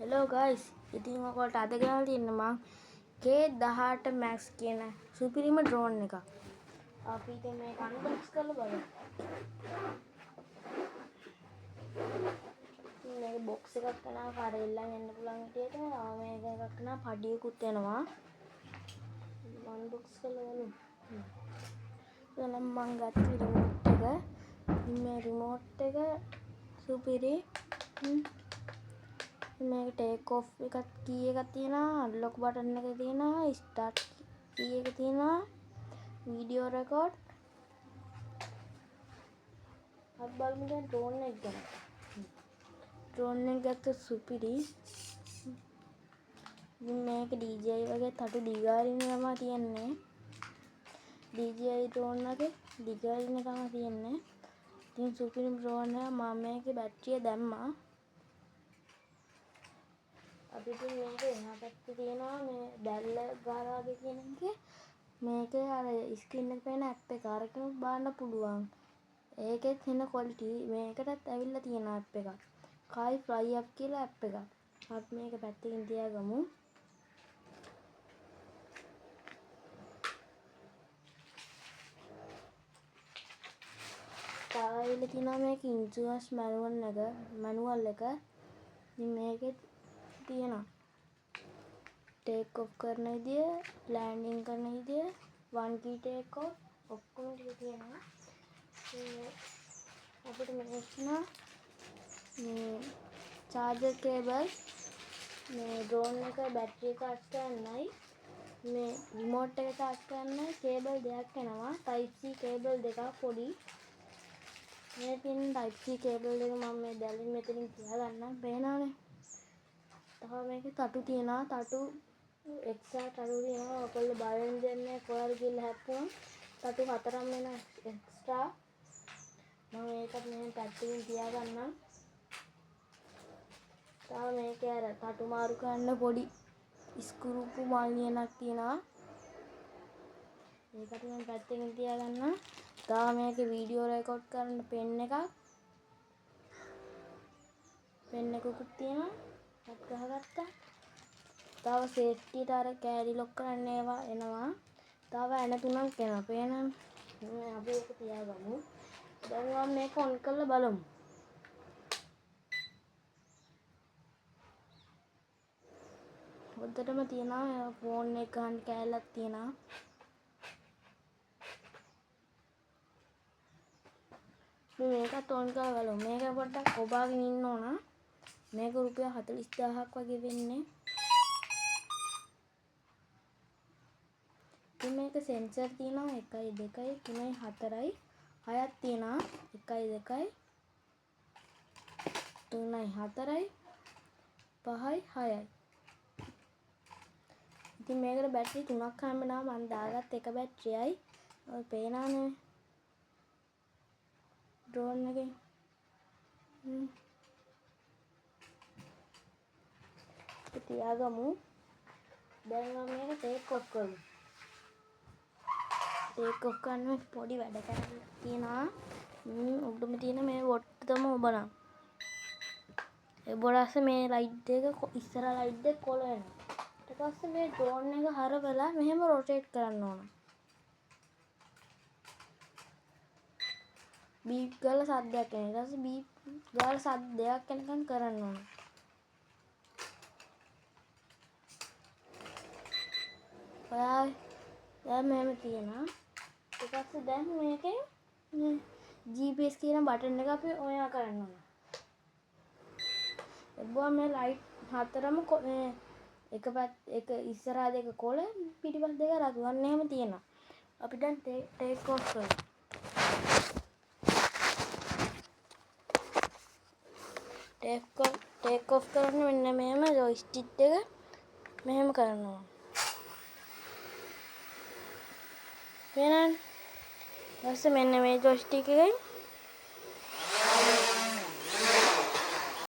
Hello guys, ඉතින් ඔයාලට අද ගෙනල්ලා තියෙන මම K18 Max කියන සුපිරිම ඩ්‍රෝන් එක. අපි ඉතින් මේක අන්බොක්ස් කරලා බලමු. මේක බොක්ස් එකක් කරනවා කාරෙල්ලන් එන්න පුළුවන් විදියට. මේක එකක් කරනවා පඩියකුත් එනවා. අන්බොක්ස් කරලා බලමු. එනම් මම ගත්ත රිමෝට් එක. මේ රිමෝට් එක සුපිරි. මේක ටේක් ඔෆ් එකක් කී එකක් තියෙනවා, අන්ලොක් බටන් එක තියෙනවා, ස්ටාර්ට් කී එක තියෙනවා, වීඩියෝ රෙකෝඩ්. අපි බලමු දැන් ඩ්‍රෝන් එක ගැන. ඩ්‍රෝන් එක ගත්ත සුපිරි. මේක DJI වගේ තටු දිගාරින්න තමයි තියෙන්නේ. DJI ඩ්‍රෝන් එකේ දිගාරින්න තමයි තියෙන්නේ. ඉතින් සුපිරි ඩ්‍රෝන් එක මම මේකේ බැටරිය දැම්මා. අපි ඉතින් මේක එහා පැත්තේ තියෙනවා මේ දැල්ල ගාලා වගේ කියන එකේ මේකේ අර ස්ක්‍රීන් එක පේන ඇප් එක අරගෙන බලන්න පුළුවන්. ඒකෙත් වෙන ක්වොලිටි මේකටත් ඇවිල්ලා තියෙන ඇප් එකක්. Kai Fly App කියලා ඇප් එකක්. අපි මේක පැත්තකින් තියාගමු. තායිල තියෙනවා මේක ඉන්ෂුරන්ස් මැනුවල් එක. ඉතින් මේකේ තියෙනවා ටේක් ඔෆ් කරන විදිය, ලෑන්ඩින් කරන විදිය, වන් කී ටේක් ඔෆ් ඔක්කොම ටික තියෙනවා. අපිට මේකන මේ චාර්ජර් කේබල්, මේ ඩ්‍රෝන් එක බැටරි charge කරන්නයි, මේ රිමෝට් එක charge කරන්නයි කේබල් දෙකක් එනවා. Type C කේබල් දෙකක් පොඩි. මේ තියෙන Type C කේබල් දෙක මම මේ දැලින් මෙතනින් තියාගන්නම්. පේනවනේ. තව මේකේ තටු තියෙනවා. තටු එක්ස්ට්‍රා තටු තියෙනවා. ඔයගොල්ලෝ බය වෙන්න දෙන්නේ කොහරි ගිහලා හැප්පුවම තටු හතරක් වෙන එක්ස්ට්‍රා. මම මේකත් මෙහෙම පැත්තකින් තියාගන්නම්. තව මේකේ අර තටු මාරු කරන්න පොඩි ස්ක්‍රූපු මාල්නියනක් තියෙනවා. මේකට මම පැත්තකින් තියාගන්නම්. තව මේකේ වීඩියෝ රෙකෝඩ් කරන්න පෙන් එකකුත් තියෙනවා. ඒත් ගහගත්තා. තව සේෆ්ටියට අර කෑලි ලොක් කරන්න ඒවා එනවා. තව ඇන තුනක් එනවා. පේනවනේ. අපි ඒක තියාගමු. දැන් මම මේක ඔන් කරලා බලමු. හොද්දටම තියෙනවා ෆෝන් එක ගන්න කෑල්ලක් තියෙනවා. මේකත් ඔන් කරලා බලමු. මේක පොඩ්ඩක් ඔබාගෙන ඉන්න ඕන. මේක රුපියල් 40000ක් වගේ වෙන්නේ. ඉතින් මේක සෙන්සර් තියෙනවා 1 2 3 4යි 6ක් තියෙනවා 1 2 3යි 4යි 5යි 6යි. ඉතින් මේකට බැටරි 3ක් හම්බෙනවා. මම දාගත්ත එක බැටරියයි. ඔය පේනවනේ ඩ්‍රෝන් එකේ. තියාගමු. දැන් මම මේක ටේක් ඔෆ් කරමු. ටේක් ඔෆ් කරන්න පොඩි වැඩ කරන්න තියෙනවා. උඩම තියෙන මේ වොට් තමයි ඔබනම්. ඒ බොරස්ස මේ ලයිට් එක ඉස්සර ලයිට් එක කොළ වෙනවා. ඊට පස්සේ මේ ඩ්‍රෝන් එක හරවලා මෙහෙම රොටේට් කරන්න ඕන. බීප් ගාලා සද්දයක් එනවා. ඊට පස්සේ බීප් ගාලා සද්දයක් එනකන් කරන්න ඕන. දැන් මෙහෙම තියෙනවා. ඊට පස්සේ දැන් මේකේ GPS කියන බටන් එක අපි ඔයා කරන්න ඕන. එබුවා මේ ලයිට් හතරම එක ඉස්සරහා දෙක කොළ පිටිපස්ස දෙක රතු. අන්න එහෙම තියෙනවා. අපි දැන් ටේක් ඔෆ් කරමු. ටේක් ඔෆ් කරන්න මෙන්න මෙහෙම ජොයිස්ටික් එක මෙහෙම කරනවා. පේනවනේ? ඊපස්සේ මෙන්න මේ ජොයිස්ටික් එකෙන්